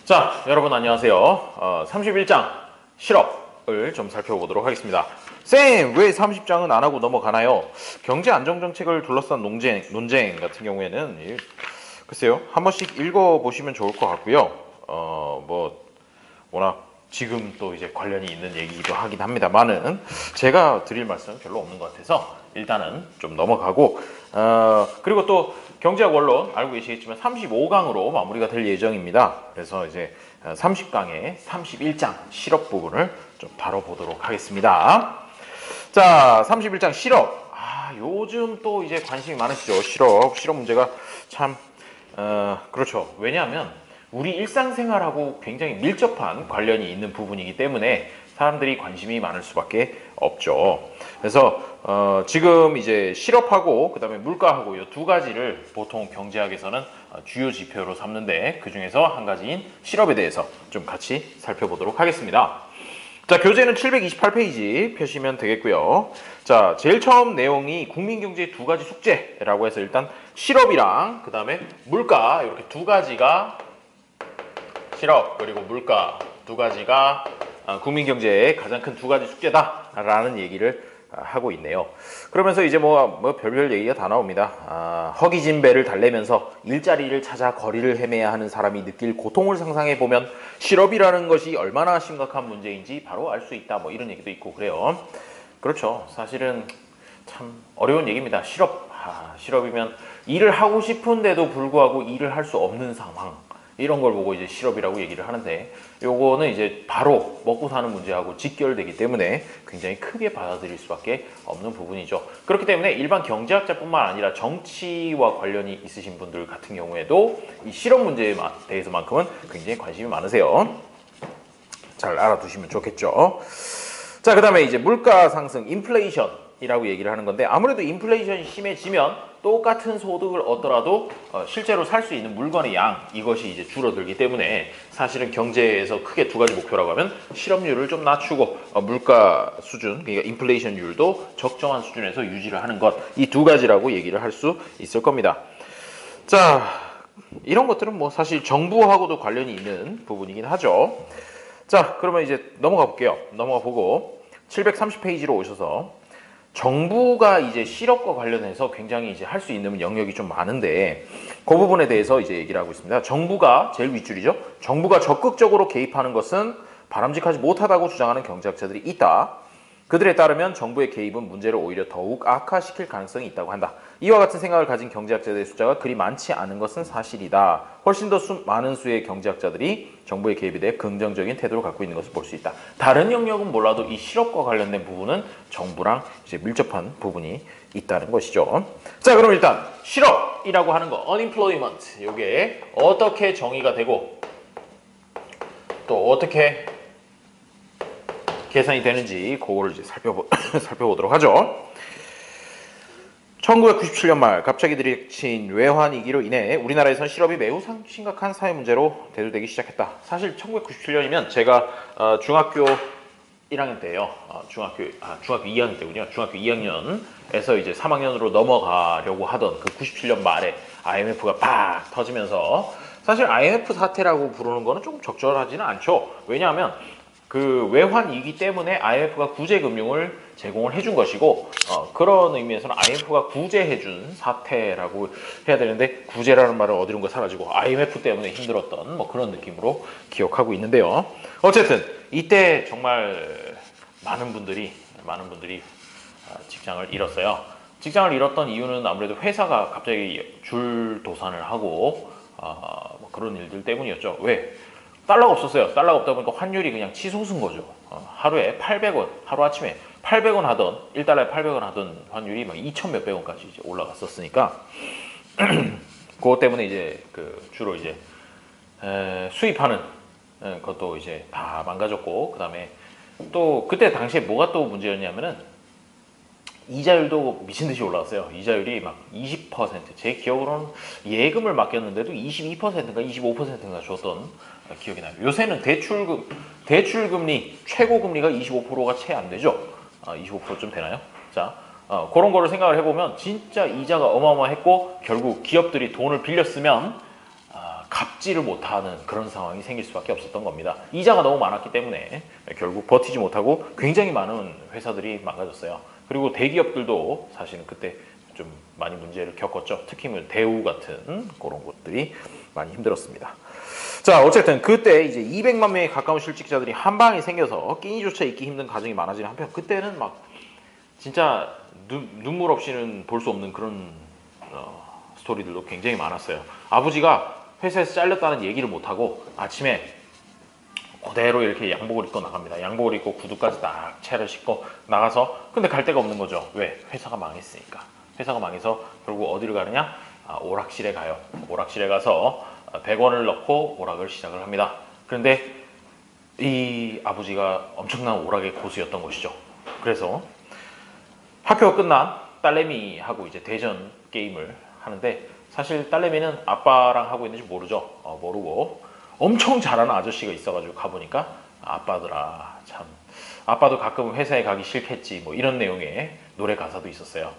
자, 여러분 안녕하세요. 31장 실업을 좀 살펴보도록 하겠습니다. 쌤, 왜 30장은 안 하고 넘어가나요? 경제 안정 정책을 둘러싼 논쟁 같은 경우에는 글쎄요, 한 번씩 읽어보시면 좋을 것 같고요. 워낙 지금 또 이제 관련이 있는 얘기기도 하긴 합니다만은 제가 드릴 말씀은 별로 없는 것 같아서 일단은 좀 넘어가고, 그리고 또 경제학 원론 알고 계시겠지만 35강으로 마무리가 될 예정입니다. 그래서 이제 30강의 31장 실업 부분을 좀 다뤄보도록 하겠습니다. 자, 31장 실업. 요즘 또 이제 관심이 많으시죠. 실업 문제가 참, 그렇죠. 왜냐하면 우리 일상생활하고 굉장히 밀접한 관련이 있는 부분이기 때문에 사람들이 관심이 많을 수밖에 없죠. 그래서 지금 이제 실업하고 그다음에 물가하고 이 두 가지를 보통 경제학에서는 주요 지표로 삼는데, 그 중에서 한 가지인 실업에 대해서 좀 같이 살펴보도록 하겠습니다. 자, 교재는 728페이지 펴시면 되겠고요. 자, 제일 처음 내용이 국민경제의 두 가지 숙제라고 해서 일단 실업이랑 그 다음에 물가, 이렇게 두 가지가, 실업 그리고 물가 두 가지가 국민경제의 가장 큰 두 가지 숙제다라는 얘기를 하고 있네요. 그러면서 이제 별별 얘기가 다 나옵니다. 허기진 배를 달래면서 일자리를 찾아 거리를 헤매야 하는 사람이 느낄 고통을 상상해 보면 실업이라는 것이 얼마나 심각한 문제인지 바로 알 수 있다. 이런 얘기도 있고 그래요. 그렇죠. 사실은 참 어려운 얘기입니다. 실업이면 일을 하고 싶은데도 불구하고 일을 할 수 없는 상황, 이런 걸 보고 이제 실업이라고 얘기를 하는데, 요거는 이제 바로 먹고 사는 문제하고 직결되기 때문에 굉장히 크게 받아들일 수밖에 없는 부분이죠. 그렇기 때문에 일반 경제학자뿐만 아니라 정치와 관련이 있으신 분들 같은 경우에도 이 실업 문제에 대해서만큼은 굉장히 관심이 많으세요. 잘 알아두시면 좋겠죠. 자, 그 다음에 이제 물가 상승, 인플레이션이라고 얘기를 하는 건데, 아무래도 인플레이션이 심해지면 똑같은 소득을 얻더라도 실제로 살 수 있는 물건의 양, 이것이 이제 줄어들기 때문에 사실은 경제에서 크게 두 가지 목표라고 하면 실업률을 좀 낮추고 물가 수준, 그러니까 인플레이션율도 적정한 수준에서 유지를 하는 것, 이 두 가지라고 얘기를 할 수 있을 겁니다. 자, 이런 것들은 사실 정부하고도 관련이 있는 부분이긴 하죠. 자, 그러면 이제 넘어가 볼게요. 넘어가 보고 730페이지로 오셔서 정부가 이제 실업과 관련해서 굉장히 이제 할 수 있는 영역이 좀 많은데, 그 부분에 대해서 이제 얘기를 하고 있습니다. 정부가 제일 윗줄이죠. 정부가 적극적으로 개입하는 것은 바람직하지 못하다고 주장하는 경제학자들이 있다. 그들에 따르면 정부의 개입은 문제를 오히려 더욱 악화시킬 가능성이 있다고 한다. 이와 같은 생각을 가진 경제학자들의 숫자가 그리 많지 않은 것은 사실이다. 훨씬 더 많은 수의 경제학자들이 정부의 개입에 대해 긍정적인 태도를 갖고 있는 것을 볼 수 있다. 다른 영역은 몰라도 이 실업과 관련된 부분은 정부랑 이제 밀접한 부분이 있다는 것이죠. 자, 그럼 일단 실업이라고 하는 거, unemployment, 이게 어떻게 정의가 되고 또 어떻게 계산이 되는지 그거를 이제 살펴보도록 하죠. 1997년 말 갑자기 들이친 외환위기로 인해 우리나라에선 실업이 매우 심각한 사회 문제로 대두되기 시작했다. 사실 1997년이면 제가 중학교 1학년 때예요. 중학교 2학년 때군요. 중학교 2학년에서 이제 3학년으로 넘어가려고 하던 그 97년 말에 IMF가 팍 터지면서, 사실 IMF 사태라고 부르는 거는 조금 적절하지는 않죠. 왜냐하면 그 외환위기 때문에 IMF가 구제금융을 제공을 해준 것이고, 그런 의미에서는 IMF가 구제해준 사태라고 해야 되는데, 구제라는 말은 어디론가 사라지고 IMF 때문에 힘들었던 그런 느낌으로 기억하고 있는데요. 어쨌든 이때 정말 많은 분들이 직장을 잃었어요. 직장을 잃었던 이유는 아무래도 회사가 갑자기 줄도산을 하고 그런 일들 때문이었죠. 왜? 달러가 없었어요. 달러가 없다 보니까 환율이 그냥 치솟은 거죠. 하루에 800원, 하루아침에 800원 하던, 1달러에 800원 하던 환율이 막 2천 몇백 원까지 이제 올라갔었으니까, 그것 때문에 이제 주로 이제 수입하는 것도 이제 다 망가졌고, 그 다음에 또 그때 당시에 뭐가 또 문제였냐면은 이자율도 미친 듯이 올라갔어요. 이자율이 막 20%, 제 기억으로는 예금을 맡겼는데도 22%인가 25%인가 줬던 기억이 나요. 요새는 대출금리 최고금리가 25%가 채 안 되죠. 25%좀 되나요? 자, 그런 거를 생각을 해보면 진짜 이자가 어마어마했고, 결국 기업들이 돈을 빌렸으면 갚지를 못하는 그런 상황이 생길 수밖에 없었던 겁니다. 이자가 너무 많았기 때문에 결국 버티지 못하고 굉장히 많은 회사들이 망가졌어요. 그리고 대기업들도 사실은 그때 좀 많이 문제를 겪었죠. 특히 뭐 대우 같은 그런 곳들이 많이 힘들었습니다. 자, 어쨌든 그때 이제 200만 명에 가까운 실직자들이 한 방에 생겨서 끼니조차 있기 힘든 가정이 많아지는 한편, 그때는 막 진짜 눈물 없이는 볼 수 없는 그런 스토리들도 굉장히 많았어요. 아버지가 회사에서 잘렸다는 얘기를 못하고 아침에 그대로 이렇게 양복을 입고 나갑니다. 양복을 입고 구두까지 딱 채를 싣고 나가서, 근데 갈 데가 없는 거죠. 왜? 회사가 망했으니까. 회사가 망해서 결국 어디를 가느냐? 오락실에 가요. 오락실에 가서 100원을 넣고 오락을 시작을 합니다. 그런데 이 아버지가 엄청난 오락의 고수였던 것이죠. 그래서 학교가 끝난 딸내미하고 이제 대전 게임을 하는데, 사실 딸내미는 아빠랑 하고 있는지 모르죠. 모르고 엄청 잘하는 아저씨가 있어가지고 가보니까, 아빠들아 참, 아빠도 가끔 회사에 가기 싫겠지, 뭐 이런 내용의 노래 가사도 있었어요.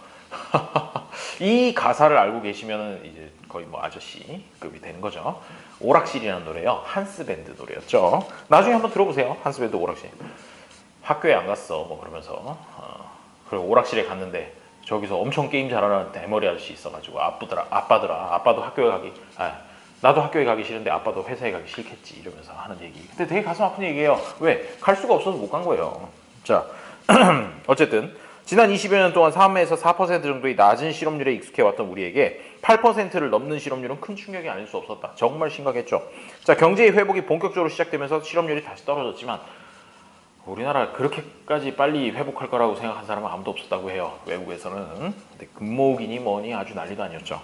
이 가사를 알고 계시면 이제 거의 뭐 아저씨급이 되는 거죠. 오락실이라는 노래요. 한스밴드 노래였죠. 나중에 한번 들어보세요. 한스밴드 오락실. 학교에 안 갔어 뭐 그러면서 그리고 오락실에 갔는데 저기서 엄청 게임 잘하는 대머리 아저씨 있어가지고, 아빠들아 아빠도 학교에 가기, 나도 학교에 가기 싫은데 아빠도 회사에 가기 싫겠지, 이러면서 하는 얘기. 근데 되게 가슴 아픈 얘기예요. 왜? 갈 수가 없어서 못 간 거예요. 자, 어쨌든 지난 20여 년 동안 3에서 4% 정도의 낮은 실업률에 익숙해왔던 우리에게 8%를 넘는 실업률은 큰 충격이 아닐 수 없었다. 정말 심각했죠. 자, 경제의 회복이 본격적으로 시작되면서 실업률이 다시 떨어졌지만, 우리나라 그렇게까지 빨리 회복할 거라고 생각한 사람은 아무도 없었다고 해요. 외국에서는. 근데 금모으기니 뭐니 아주 난리도 아니었죠.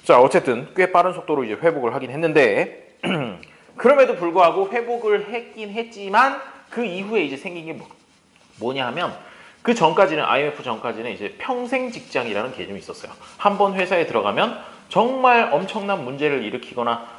자, 어쨌든 꽤 빠른 속도로 이제 회복을 하긴 했는데 그럼에도 불구하고 회복을 했긴 했지만, 그 이후에 이제 생긴 게 뭐냐 하면, 그 전까지는, IMF 전까지는 이제 평생 직장이라는 개념이 있었어요. 한번 회사에 들어가면 정말 엄청난 문제를 일으키거나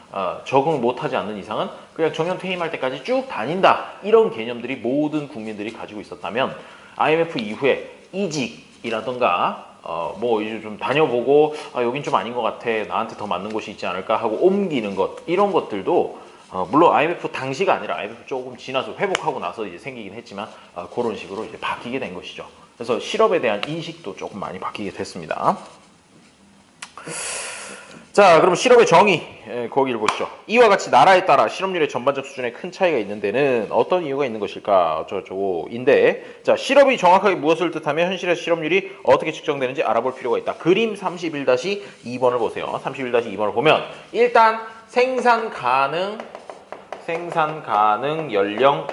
적응을 못하지 않는 이상은 그냥 정년 퇴임할 때까지 쭉 다닌다, 이런 개념들이 모든 국민들이 가지고 있었다면, IMF 이후에 이직이라던가 뭐 이제 좀 다녀보고 여긴 좀 아닌 것 같아, 나한테 더 맞는 곳이 있지 않을까 하고 옮기는 것, 이런 것들도 물론 IMF 당시가 아니라 IMF 조금 지나서 회복하고 나서 이제 생기긴 했지만 그런 식으로 이제 바뀌게 된 것이죠. 그래서 실업에 대한 인식도 조금 많이 바뀌게 됐습니다. 자, 그럼 실업의 정의, 거기를 보시죠. 이와 같이 나라에 따라 실업률의 전반적 수준에 큰 차이가 있는 데는 어떤 이유가 있는 것일까? 어쩌고인데, 자, 실업이 정확하게 무엇을 뜻하며 현실의 실업률이 어떻게 측정되는지 알아볼 필요가 있다. 그림 31-2번을 보세요. 31-2번을 보면 일단 생산 가능 연령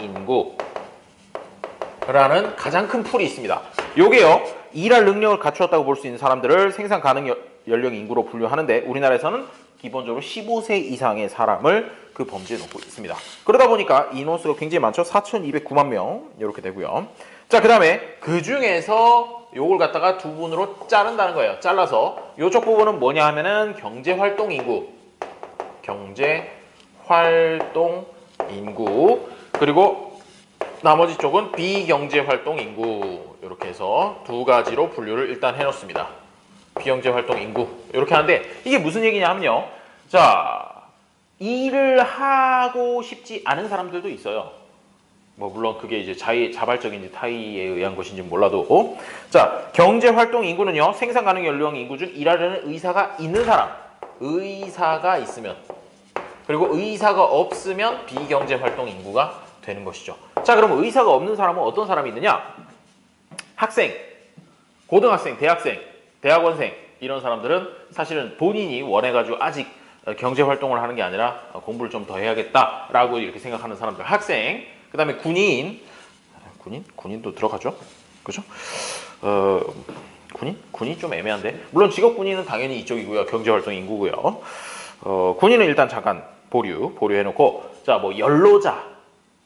인구라는 가장 큰 풀이 있습니다. 요게요, 일할 능력을 갖추었다고 볼 수 있는 사람들을 생산 가능 연령 인구로 분류하는데, 우리나라에서는 기본적으로 15세 이상의 사람을 그 범주에 놓고 있습니다. 그러다 보니까 인원수가 굉장히 많죠. 4,209만 명 이렇게 되고요. 자, 그 다음에 그 중에서 요걸 갖다가 두 분으로 자른다는 거예요. 잘라서 요쪽 부분은 뭐냐 하면은 경제활동 인구, 그리고 나머지 쪽은 비경제활동 인구, 이렇게 해서 두 가지로 분류를 일단 해놓습니다. 비경제활동 인구 이렇게 하는데, 이게 무슨 얘기냐 하면요, 자, 일을 하고 싶지 않은 사람들도 있어요. 뭐 물론 그게 이제 자발적인지 타의에 의한 것인지 몰라도, 자, 경제활동 인구는요, 생산 가능 연령 인구 중 일하려는 의사가 있는 사람, 의사가 있으면, 그리고 의사가 없으면 비경제활동 인구가 되는 것이죠. 자, 그럼 의사가 없는 사람은 어떤 사람이 있느냐? 학생, 고등학생, 대학생, 대학원생, 이런 사람들은 사실은 본인이 원해가지고 아직 경제활동을 하는 게 아니라 공부를 좀 더 해야겠다라고 이렇게 생각하는 사람들, 학생. 그 다음에 군인도 들어가죠, 그죠? 군인 좀 애매한데, 물론 직업군인은 당연히 이쪽이고요, 경제활동 인구고요. 군인은 일단 잠깐 보류해놓고, 자, 뭐 연로자,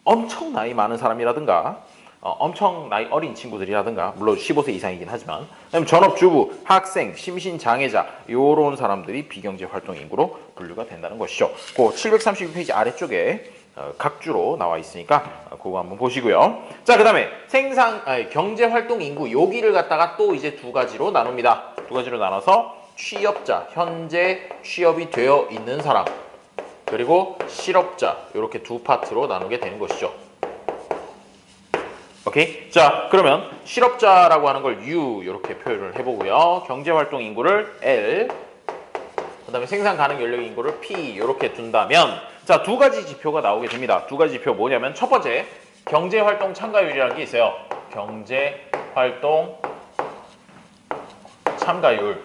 엄청 나이 많은 사람이라든가 엄청 나이 어린 친구들이라든가, 물론 15세 이상이긴 하지만, 그다음에 전업주부, 학생, 심신장애자, 요런 사람들이 비경제활동 인구로 분류가 된다는 것이죠. 그 732페이지 아래쪽에 각주로 나와 있으니까 그거 한번 보시고요. 자, 그 다음에 경제활동 인구, 여기를 갖다가 또 이제 두 가지로 나눕니다. 두 가지로 나눠서 취업자, 현재 취업이 되어 있는 사람, 그리고 실업자 이렇게 두 파트로 나누게 되는 것이죠. 오케이? 자, 그러면 실업자라고 하는 걸 U 이렇게 표현을 해보고요. 경제활동 인구를 L, 그 다음에 생산 가능 연령 인구를 P 이렇게 둔다면 자, 두 가지 지표가 나오게 됩니다. 두 가지 지표 뭐냐면 첫 번째, 경제활동 참가율이라는 게 있어요. 경제활동 참가율.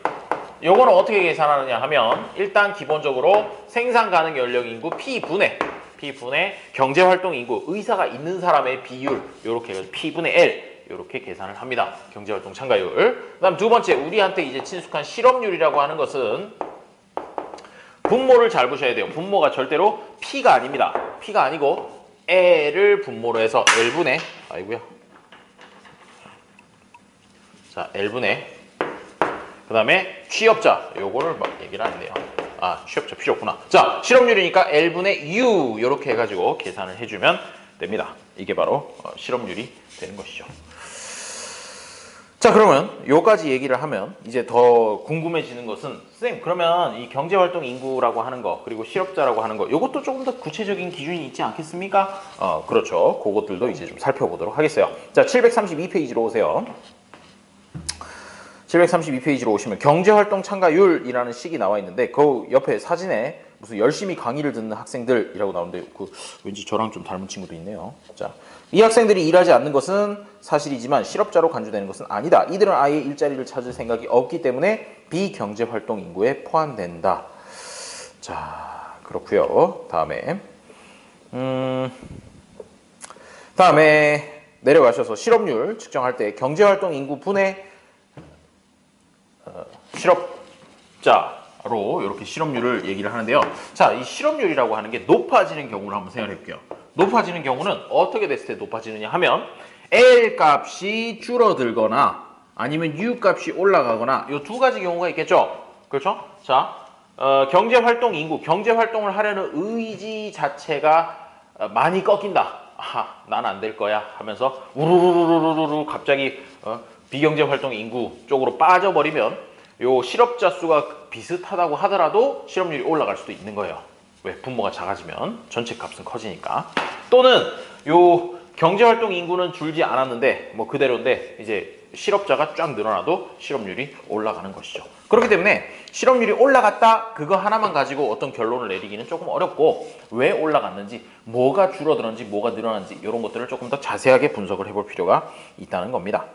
요거는 어떻게 계산하느냐 하면 일단 기본적으로 생산 가능 연령 인구 P분의 경제활동 인구, 의사가 있는 사람의 비율 요렇게 해서 P분의 L 요렇게 계산을 합니다. 경제활동 참가율. 그 다음 두 번째, 우리한테 이제 친숙한 실업률이라고 하는 것은 분모를 잘 보셔야 돼요. 분모가 절대로 P가 아닙니다. P가 아니고 L을 분모로 해서 L분의 아이고야. 자, L분의 그 다음에 취업자 요거를 막 얘기를 안 해요. 아, 취업자 필요 없구나. 자, 실업률이니까 L분의 U 이렇게 해가지고 계산을 해주면 됩니다. 이게 바로 실업률이 되는 것이죠. 자, 그러면 요까지 얘기를 하면 이제 더 궁금해지는 것은 선생님, 그러면 이 경제활동 인구라고 하는 거 그리고 실업자라고 하는 거 요것도 조금 더 구체적인 기준이 있지 않겠습니까? 그렇죠. 그것들도 이제 좀 살펴보도록 하겠어요. 자, 732페이지로 오세요. 732페이지로 오시면 경제활동 참가율이라는 식이 나와 있는데 그 옆에 사진에 무슨 열심히 강의를 듣는 학생들이라고 나오는데 그 왠지 저랑 좀 닮은 친구도 있네요. 자, 이 학생들이 일하지 않는 것은 사실이지만 실업자로 간주되는 것은 아니다. 이들은 아예 일자리를 찾을 생각이 없기 때문에 비경제활동 인구에 포함된다. 자, 그렇고요. 다음에 내려가셔서 실업률 측정할 때 경제활동 인구 분의 실업자로 이렇게 실업률을 얘기를 하는데요. 자, 이 실업률이라고 하는 게 높아지는 경우를 한번 생각해 볼게요. 높아지는 경우는 어떻게 됐을 때 높아지느냐 하면 L 값이 줄어들거나 아니면 U 값이 올라가거나 이 두 가지 경우가 있겠죠. 그렇죠? 자, 경제활동 인구, 경제활동을 하려는 의지 자체가 많이 꺾인다. 아하, 난 안 될 거야 하면서 우르르르르르 갑자기 비경제활동 인구 쪽으로 빠져버리면 요 실업자 수가 비슷하다고 하더라도 실업률이 올라갈 수도 있는 거예요. 왜? 분모가 작아지면 전체 값은 커지니까. 또는 요 경제활동 인구는 줄지 않았는데 뭐 그대로인데 이제 실업자가 쫙 늘어나도 실업률이 올라가는 것이죠. 그렇기 때문에 실업률이 올라갔다 그거 하나만 가지고 어떤 결론을 내리기는 조금 어렵고 왜 올라갔는지, 뭐가 줄어들었는지, 뭐가 늘어났는지 이런 것들을 조금 더 자세하게 분석을 해볼 필요가 있다는 겁니다.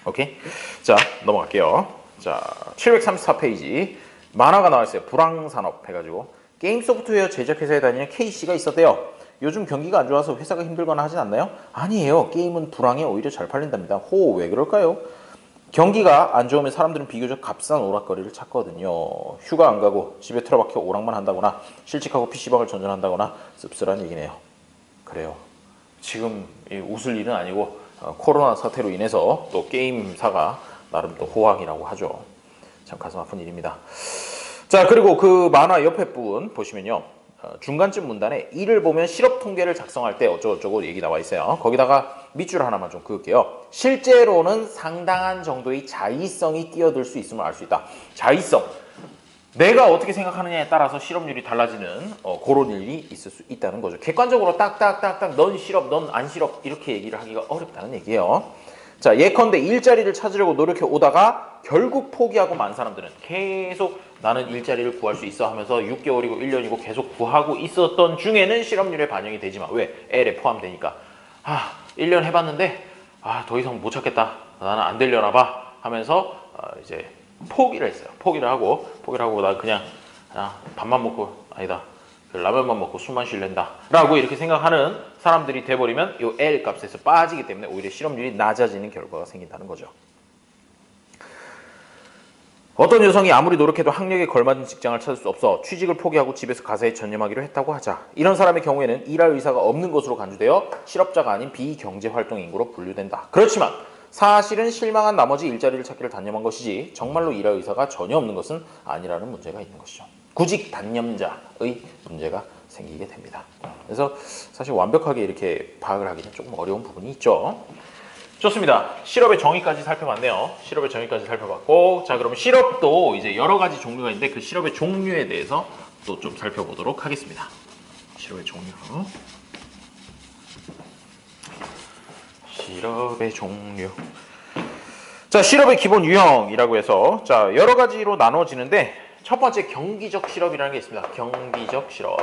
오케이? 자, 넘어갈게요. 자, 734페이지 만화가 나와 있어요. 불황산업 해가지고 게임 소프트웨어 제작회사에 다니는 K씨가 있었대요. 요즘 경기가 안 좋아서 회사가 힘들거나 하진 않나요? 아니에요. 게임은 불황에 오히려 잘 팔린답니다. 호, 왜 그럴까요? 경기가 안 좋으면 사람들은 비교적 값싼 오락거리를 찾거든요. 휴가 안 가고 집에 틀어박혀 오락만 한다거나 실직하고 PC방을 전전한다거나 씁쓸한 얘기네요. 그래요. 지금 웃을 일은 아니고 코로나 사태로 인해서 또 게임사가 나름 또 호황이라고 하죠. 참 가슴 아픈 일입니다. 자, 그리고 그 만화 옆에 부분 보시면요. 중간쯤 문단에 이를 보면 실업 통계를 작성할 때 어쩌고저쩌고 얘기 나와 있어요. 거기다가 밑줄 하나만 좀 그을게요. 실제로는 상당한 정도의 자의성이 뛰어들 수 있음을 알 수 있다. 자의성. 내가 어떻게 생각하느냐에 따라서 실업률이 달라지는 그런 일이 있을 수 있다는 거죠. 객관적으로 딱딱딱딱 넌 실업, 넌 안 실업 이렇게 얘기를 하기가 어렵다는 얘기예요. 자, 예컨대 일자리를 찾으려고 노력해 오다가 결국 포기하고 만 사람들은 계속 나는 일자리를 구할 수 있어 하면서 6개월이고 1년이고 계속 구하고 있었던 중에는 실업률에 반영이 되지만 왜? L에 포함되니까 1년 해봤는데 더 이상 못 찾겠다. 나는 안 되려나 봐 하면서 이제 포기를 했어요. 포기를 하고 나 그냥 밥만 먹고 아니다. 라면만 먹고 숨만 쉴랜다 라고 이렇게 생각하는 사람들이 돼버리면 이 L 값에서 빠지기 때문에 오히려 실업률이 낮아지는 결과가 생긴다는 거죠. 어떤 여성이 아무리 노력해도 학력에 걸맞은 직장을 찾을 수 없어 취직을 포기하고 집에서 가사에 전념하기로 했다고 하자. 이런 사람의 경우에는 일할 의사가 없는 것으로 간주되어 실업자가 아닌 비경제활동 인구로 분류된다. 그렇지만 사실은 실망한 나머지 일자리를 찾기를 단념한 것이지 정말로 일할 의사가 전혀 없는 것은 아니라는 문제가 있는 것이죠. 구직 단념자의 문제가 생기게 됩니다. 그래서 사실 완벽하게 이렇게 파악을 하기는 조금 어려운 부분이 있죠. 좋습니다. 실업의 정의까지 살펴봤네요. 실업의 정의까지 살펴봤고, 자, 그럼 실업도 이제 여러 가지 종류가 있는데 그 실업의 종류에 대해서 또 좀 살펴보도록 하겠습니다. 시럽의 종류. 시럽의 종류. 자, 시럽의 기본 유형이라고 해서 자, 여러 가지로 나눠지는데 첫 번째 경기적 시럽이라는 게 있습니다. 경기적 시럽.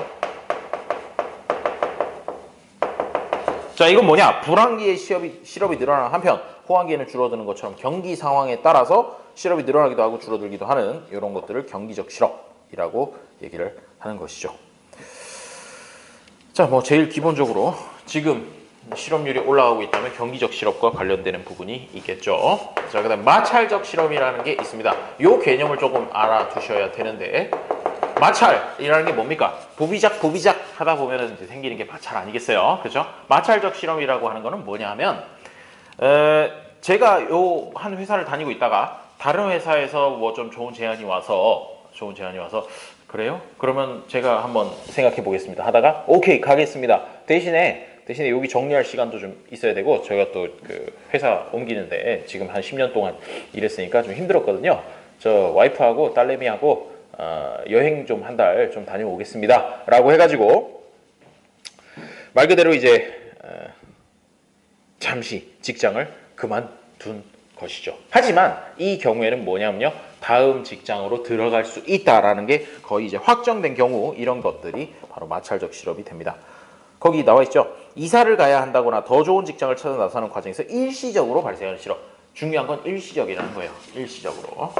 자, 이건 뭐냐? 불황기에 시럽이 늘어나는 한편 호황기에는 줄어드는 것처럼 경기 상황에 따라서 시럽이 늘어나기도 하고 줄어들기도 하는 이런 것들을 경기적 시럽이라고 얘기를 하는 것이죠. 자, 뭐 제일 기본적으로 지금 실업률이 올라가고 있다면 경기적 시럽과 관련되는 부분이 있겠죠. 자, 그다음 마찰적 시럽이라는 게 있습니다. 이 개념을 조금 알아두셔야 되는데 마찰이라는 게 뭡니까? 부비작 하다 보면은 이제 생기는 게 마찰 아니겠어요? 그렇죠? 마찰적 실험이라고 하는 거는 뭐냐 하면 제가 요 한 회사를 다니고 있다가 다른 회사에서 뭐 좀 좋은 제안이 와서 그래요? 그러면 제가 한번 생각해 보겠습니다 하다가 오케이 가겠습니다. 대신에 여기 정리할 시간도 좀 있어야 되고 저희가 또 그 회사 옮기는데 지금 한 10년 동안 일했으니까 좀 힘들었거든요. 저 와이프하고 딸내미하고 여행 좀 한 달 좀 다녀오겠습니다 라고 해가지고 말 그대로 이제 잠시 직장을 그만둔 것이죠. 하지만 이 경우에는 뭐냐면요, 다음 직장으로 들어갈 수 있다라는 게 거의 이제 확정된 경우 이런 것들이 바로 마찰적 실업이 됩니다. 거기 나와 있죠. 이사를 가야 한다거나 더 좋은 직장을 찾아 나서는 과정에서 일시적으로 발생하는 실업. 중요한 건 일시적이라는 거예요. 일시적으로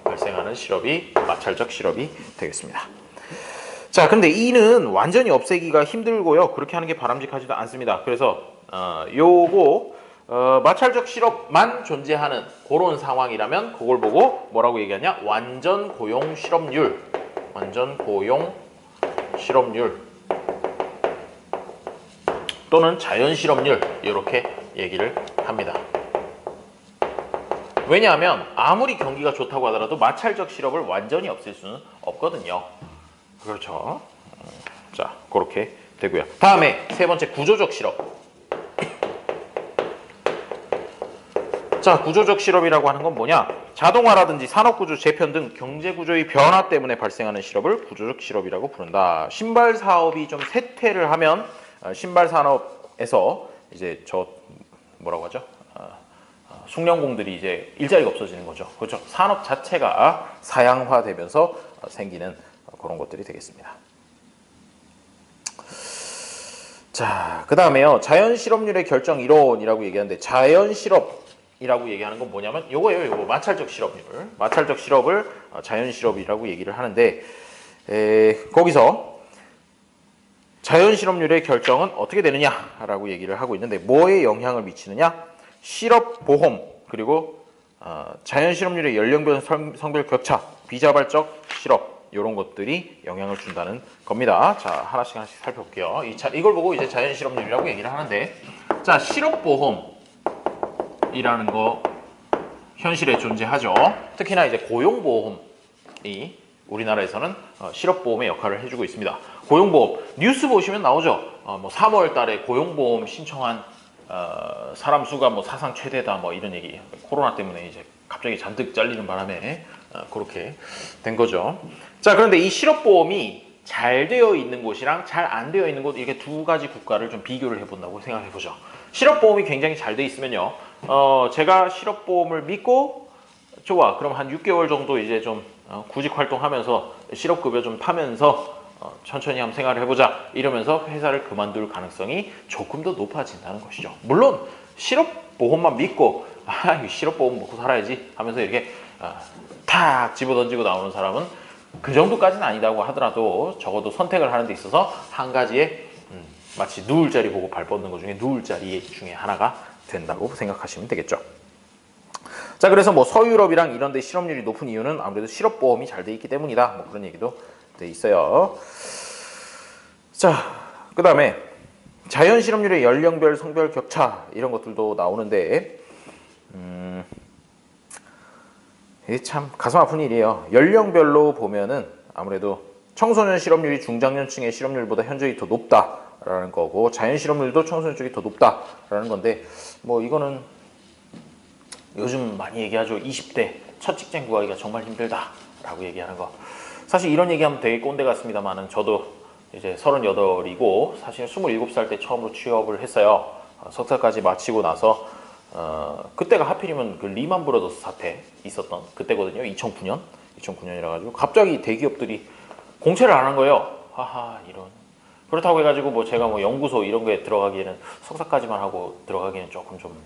발생하는 실업이 마찰적 실업이 되겠습니다. 자, 근데 이는 완전히 없애기가 힘들고요. 그렇게 하는 게 바람직하지도 않습니다. 그래서 마찰적 실업만 존재하는 그런 상황이라면 그걸 보고 뭐라고 얘기하냐? 완전 고용 실업률 또는 자연 실업률 이렇게 얘기를 합니다. 왜냐하면 아무리 경기가 좋다고 하더라도 마찰적 실업을 완전히 없앨 수는 없거든요. 그렇죠. 자, 그렇게 되고요. 다음에 세 번째 구조적 실업. 자, 구조적 실업이라고 하는 건 뭐냐? 자동화라든지 산업구조 재편 등 경제구조의 변화 때문에 발생하는 실업을 구조적 실업이라고 부른다. 신발 사업이 좀 쇠퇴를 하면 신발 산업에서 이제 뭐라고 하죠? 숙련공들이 이제 일자리가 없어지는 거죠. 그렇죠? 산업 자체가 사양화되면서 생기는 그런 것들이 되겠습니다. 자, 그 다음에요. 자연 실업률의 결정 이론이라고 얘기하는데 자연 실업이라고 얘기하는 건 뭐냐면 요거예요. 요거 마찰적 실업률. 마찰적 실업을 자연 실업이라고 얘기를 하는데 거기서 자연 실업률의 결정은 어떻게 되느냐라고 얘기를 하고 있는데 뭐에 영향을 미치느냐? 실업보험 그리고 자연 실업률의 연령별 성별 격차, 비자발적 실업 이런 것들이 영향을 준다는 겁니다. 자, 하나씩 살펴볼게요. 이걸 보고 이제 자연 실업률이라고 얘기를 하는데, 자, 실업보험이라는 거 현실에 존재하죠. 특히나 이제 고용보험이 우리나라에서는 실업보험의 역할을 해주고 있습니다. 고용보험 뉴스 보시면 나오죠. 뭐 3월 달에 고용보험 신청한 사람 수가 뭐 사상 최대다 뭐 이런 얘기. 코로나 때문에 이제 갑자기 잔뜩 잘리는 바람에 그렇게 된 거죠. 자, 그런데 이 실업보험이 잘 되어 있는 곳이랑 잘 안 되어 있는 곳 이렇게 두 가지 국가를 좀 비교를 해본다고 생각해 보죠. 실업보험이 굉장히 잘 돼 있으면요, 제가 실업보험을 믿고 좋아 그럼 한 6개월 정도 이제 좀 구직 활동하면서 실업급여 좀 타면서 천천히 한번 생활을 해보자 이러면서 회사를 그만둘 가능성이 조금 더 높아진다는 것이죠. 물론 실업보험만 믿고 실업보험 먹고 살아야지 하면서 이렇게 탁 집어던지고 나오는 사람은 그 정도까지는 아니다고 하더라도 적어도 선택을 하는 데 있어서 한 가지의 마치 누울 자리 보고 발 뻗는 것 중에 누울 자리 중에 하나가 된다고 생각하시면 되겠죠. 자, 그래서 뭐 서유럽이랑 이런 데 실업률이 높은 이유는 아무래도 실업보험이 잘 돼 있기 때문이다. 뭐 그런 얘기도 돼 있어요. 자, 그 다음에 자연 실업률의 연령별 성별 격차 이런 것들도 나오는데 이게 참 가슴 아픈 일이에요. 연령별로 보면은 아무래도 청소년 실업률이 중장년층의 실업률보다 현저히 더 높다라는 거고 자연 실업률도 청소년 쪽이 더 높다라는 건데 뭐 이거는 요즘 많이 얘기하죠. 20대 첫 직장 구하기가 정말 힘들다라고 얘기하는 거. 사실 이런 얘기하면 되게 꼰대 같습니다만은 저도 이제 38이고 사실 27살 때 처음으로 취업을 했어요. 석사까지 마치고 나서 그때가 하필이면 그 리만 브러더스 사태 있었던 그때거든요. 2009년이라 가지고 갑자기 대기업들이 공채를 안 한 거예요. 하하 이런. 그렇다고 해가지고 뭐 제가 뭐 연구소 이런 거에 들어가기에는 석사까지만 하고 들어가기에는 조금 좀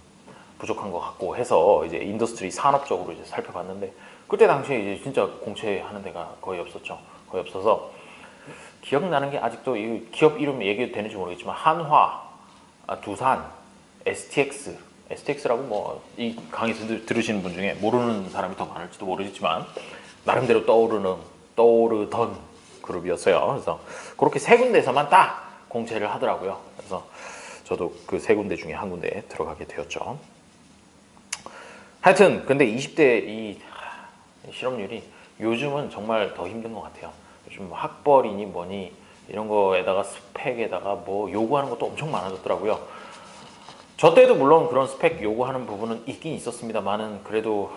부족한 것 같고 해서 이제 인더스트리 산업적으로 이제 살펴봤는데 그때 당시에 이제 진짜 공채하는 데가 거의 없었죠. 거의 없어서 기억나는 게 아직도 이 기업 이름 얘기해도 되는지 모르겠지만 한화, 두산, STX라고 뭐 이 강의에서 들으시는 분 중에 모르는 사람이 더 많을지도 모르겠지만 나름대로 떠오르던 그룹이었어요. 그래서 그렇게 세 군데에서만 딱 공채를 하더라고요. 그래서 저도 그 세 군데 중에 한 군데에 들어가게 되었죠. 하여튼 근데 20대 이 실업률이 요즘은 정말 더 힘든 것 같아요. 요즘 뭐 학벌이니 뭐니 이런 거에다가 스펙에다가 뭐 요구하는 것도 엄청 많아졌더라고요. 저 때도 물론 그런 스펙 요구하는 부분은 있긴 있었습니다만은 그래도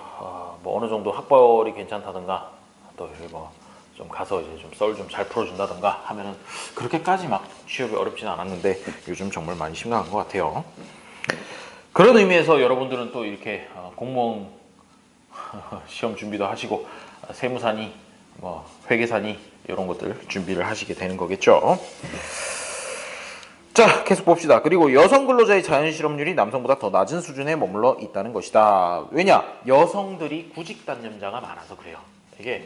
뭐 어느 정도 학벌이 괜찮다든가 또 뭐 좀 가서 이제 좀 썰 좀 잘 풀어준다든가 하면은 그렇게까지 막 취업이 어렵지는 않았는데 요즘 정말 많이 심각한 것 같아요. 그런 의미에서 여러분들은 또 이렇게 공무원 시험 준비도 하시고 세무사니 뭐 회계사니 이런 것들 준비를 하시게 되는 거겠죠. 자, 계속 봅시다. 그리고 여성 근로자의 자연 실업률이 남성보다 더 낮은 수준에 머물러 있다는 것이다. 왜냐? 여성들이 구직 단념자가 많아서 그래요. 이게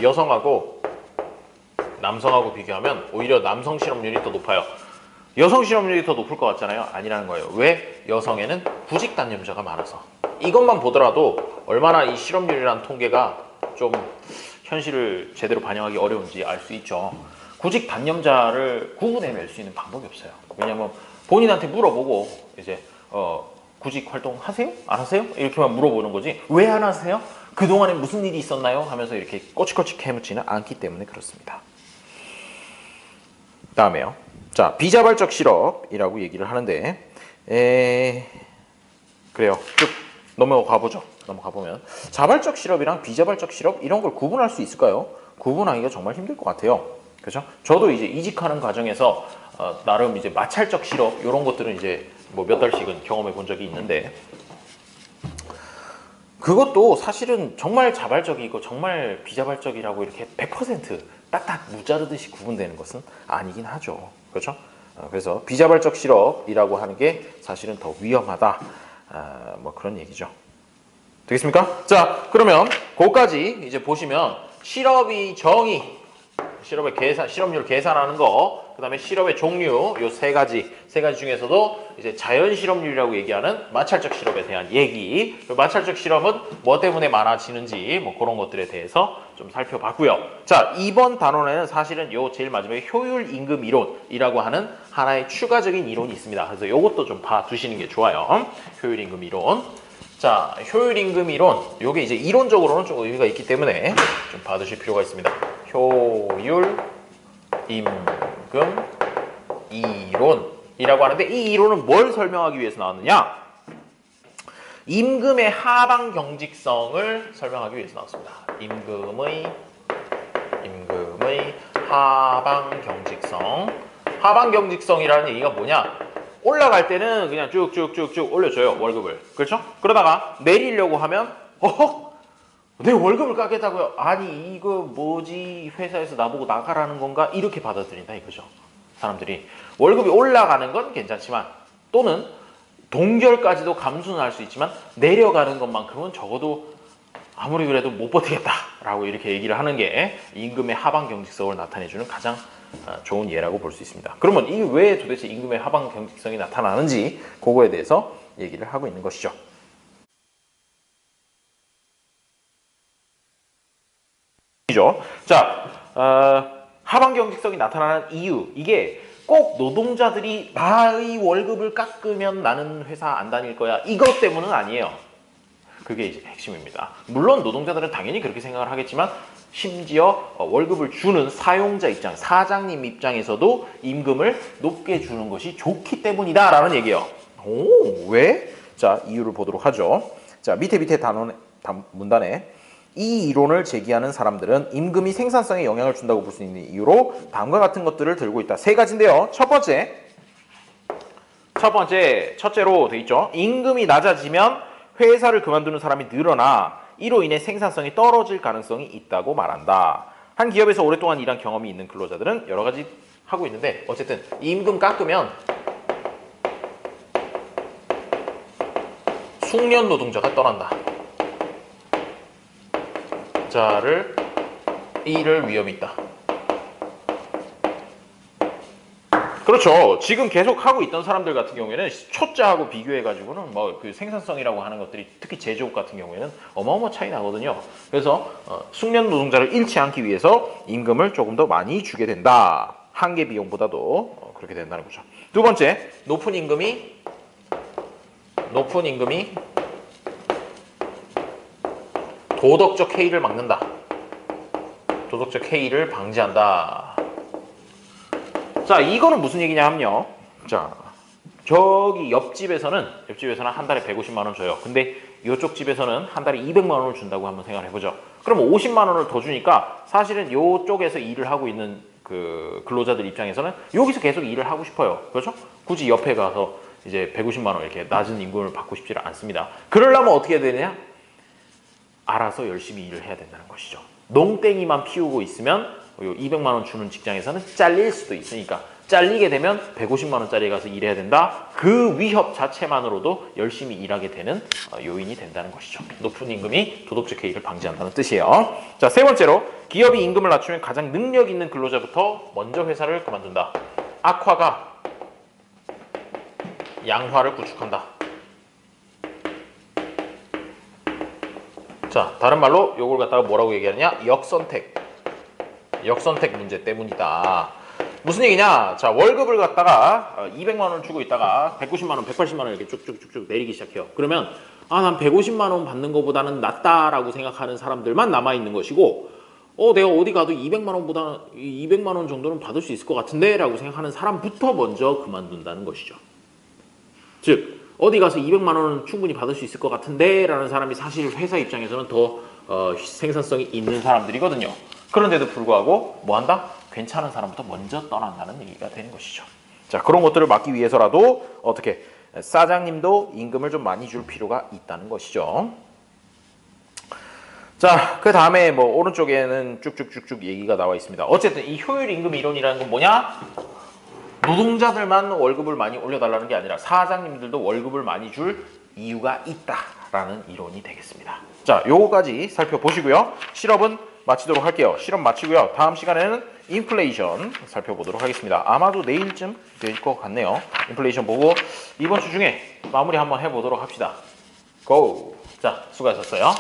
여성하고 남성하고 비교하면 오히려 남성 실업률이 더 높아요. 여성 실업률이 더 높을 것 같잖아요. 아니라는 거예요. 왜? 여성에는 구직 단념자가 많아서. 이것만 보더라도 얼마나 이 실업률이라는 통계가 좀 현실을 제대로 반영하기 어려운지 알 수 있죠. 구직 단념자를 구분해낼 수 있는 방법이 없어요. 왜냐면 본인한테 물어보고 이제 구직 활동 하세요? 안 하세요? 이렇게만 물어보는 거지. 왜 안 하세요? 그동안에 무슨 일이 있었나요? 하면서 이렇게 꼬치꼬치 캐묻지는 않기 때문에 그렇습니다. 다음에요. 자, 비자발적 실업이라고 얘기를 하는데 그래요. 쭉 넘어가 보죠. 넘어가 보면 자발적 실업이랑 비자발적 실업 이런 걸 구분할 수 있을까요? 구분하기가 정말 힘들 것 같아요. 그렇죠? 저도 이제 이직하는 과정에서 나름 이제 마찰적 실업 이런 것들은 이제 뭐 몇 달씩은 경험해 본 적이 있는데 그것도 사실은 정말 자발적이고 정말 비자발적이라고 이렇게 100% 딱딱 무자르듯이 구분되는 것은 아니긴 하죠. 그렇죠? 그래서 비자발적 실업이라고 하는 게 사실은 더 위험하다. 뭐 그런 얘기죠. 되겠습니까? 자, 그러면 그거까지 이제 보시면 실업의 정의, 실업의 계산, 실업률 계산하는 거, 그 다음에 실업의 종류, 요 세 가지 중에서도 이제 자연 실업률이라고 얘기하는 마찰적 실업에 대한 얘기, 마찰적 실업은 뭐 때문에 많아지는지 뭐 그런 것들에 대해서 좀 살펴봤고요. 자, 이번 단원에는 사실은 요 제일 마지막에 효율 임금 이론이라고 하는 하나의 추가적인 이론이 있습니다. 그래서 요것도 좀 봐두시는 게 좋아요. 효율 임금 이론. 자, 효율 임금 이론. 요게 이제 이론적으로는 좀 의미가 있기 때문에 좀 봐두실 필요가 있습니다. 효율 임금 이론이라고 하는데 이 이론은 뭘 설명하기 위해서 나왔느냐? 임금의 하방 경직성을 설명하기 위해서 나왔습니다. 임금의 하방 경직성. 하방 경직성이라는 얘기가 뭐냐? 올라갈 때는 그냥 쭉쭉쭉쭉 올려줘요, 월급을. 그렇죠? 그러다가 내리려고 하면 내 월급을 깎겠다고요? 아니 이거 뭐지? 회사에서 나보고 나가라는 건가? 이렇게 받아들인다 이거죠. 사람들이 월급이 올라가는 건 괜찮지만 또는 동결까지도 감수는 할 수 있지만 내려가는 것만큼은 적어도 아무리 그래도 못 버티겠다라고 이렇게 얘기를 하는 게 임금의 하방 경직성을 나타내주는 가장 좋은 예라고 볼 수 있습니다. 그러면 이게 왜 도대체 임금의 하방 경직성이 나타나는지 그거에 대해서 얘기를 하고 있는 것이죠. 자, 하방 경직성이 나타나는 이유, 이게 꼭 노동자들이 나의 월급을 깎으면 나는 회사 안 다닐 거야 이것 때문은 아니에요. 그게 이제 핵심입니다. 물론 노동자들은 당연히 그렇게 생각을 하겠지만 심지어 월급을 주는 사용자 입장, 사장님 입장에서도 임금을 높게 주는 것이 좋기 때문이다 라는 얘기예요. 오, 왜? 자, 이유를 보도록 하죠. 자, 밑에 문단에 이 이론을 제기하는 사람들은 임금이 생산성에 영향을 준다고 볼 수 있는 이유로 다음과 같은 것들을 들고 있다. 세 가지인데요. 첫째로 돼 있죠. 임금이 낮아지면 회사를 그만두는 사람이 늘어나 이로 인해 생산성이 떨어질 가능성이 있다고 말한다. 한 기업에서 오랫동안 일한 경험이 있는 근로자들은 여러 가지 하고 있는데 어쨌든 임금 깎으면 숙련 노동자가 떠난다. 자를 잃을 위험이 있다. 그렇죠. 지금 계속 하고 있던 사람들 같은 경우에는 초짜하고 비교해가지고는 뭐 그 생산성이라고 하는 것들이 특히 제조업 같은 경우에는 어마어마 차이 나거든요. 그래서 숙련 노동자를 잃지 않기 위해서 임금을 조금 더 많이 주게 된다. 한계 비용보다도 그렇게 된다는 거죠. 두 번째, 높은 임금이 도덕적 해이를 막는다. 도덕적 해이를 방지한다. 자, 이거는 무슨 얘기냐 하면요. 자, 저기 옆집에서는 한 달에 150만 원 줘요. 근데 이쪽 집에서는 한 달에 200만 원을 준다고 한번 생각을 해보죠. 그럼 50만 원을 더 주니까 사실은 이쪽에서 일을 하고 있는 그 근로자들 입장에서는 여기서 계속 일을 하고 싶어요. 그렇죠? 굳이 옆에 가서 이제 150만 원 이렇게 낮은 임금을 받고 싶지를 않습니다. 그러려면 어떻게 해야 되느냐? 알아서 열심히 일을 해야 된다는 것이죠. 농땡이만 피우고 있으면 200만 원 주는 직장에서는 잘릴 수도 있으니까 잘리게 되면 150만 원짜리에 가서 일해야 된다. 그 위협 자체만으로도 열심히 일하게 되는 요인이 된다는 것이죠. 높은 임금이 도덕적 해이를 방지한다는 뜻이에요. 자, 세 번째로 기업이 임금을 낮추면 가장 능력 있는 근로자부터 먼저 회사를 그만둔다. 악화가 양화를 구축한다. 자, 다른 말로 요걸 갖다가 뭐라고 얘기하느냐? 역선택 문제 때문이다. 무슨 얘기냐? 자, 월급을 갖다가 200만 원을 주고 있다가 190만 원, 180만 원 이렇게 쭉쭉쭉쭉 내리기 시작해요. 그러면 난 150만 원 받는 것보다는 낫다라고 생각하는 사람들만 남아 있는 것이고, 내가 어디 가도 200만 원 정도는 받을 수 있을 것 같은데라고 생각하는 사람부터 먼저 그만둔다는 것이죠. 즉, 어디 가서 200만 원은 충분히 받을 수 있을 것 같은데 라는 사람이 사실 회사 입장에서는 더 생산성이 있는 사람들이거든요. 그런데도 불구하고 뭐 한다? 괜찮은 사람부터 먼저 떠난다는 얘기가 되는 것이죠. 자, 그런 것들을 막기 위해서라도 어떻게 사장님도 임금을 좀 많이 줄 필요가 있다는 것이죠. 자, 그 다음에 뭐 오른쪽에는 쭉쭉쭉쭉 얘기가 나와 있습니다. 어쨌든 이 효율 임금 이론이라는 건 뭐냐? 노동자들만 월급을 많이 올려달라는 게 아니라 사장님들도 월급을 많이 줄 이유가 있다라는 이론이 되겠습니다. 자, 요거까지 살펴보시고요. 실업은 마치도록 할게요. 실업 마치고요. 다음 시간에는 인플레이션 살펴보도록 하겠습니다. 아마도 내일쯤 될 것 같네요. 인플레이션 보고 이번 주 중에 마무리 한번 해보도록 합시다. 고! 자, 수고하셨어요.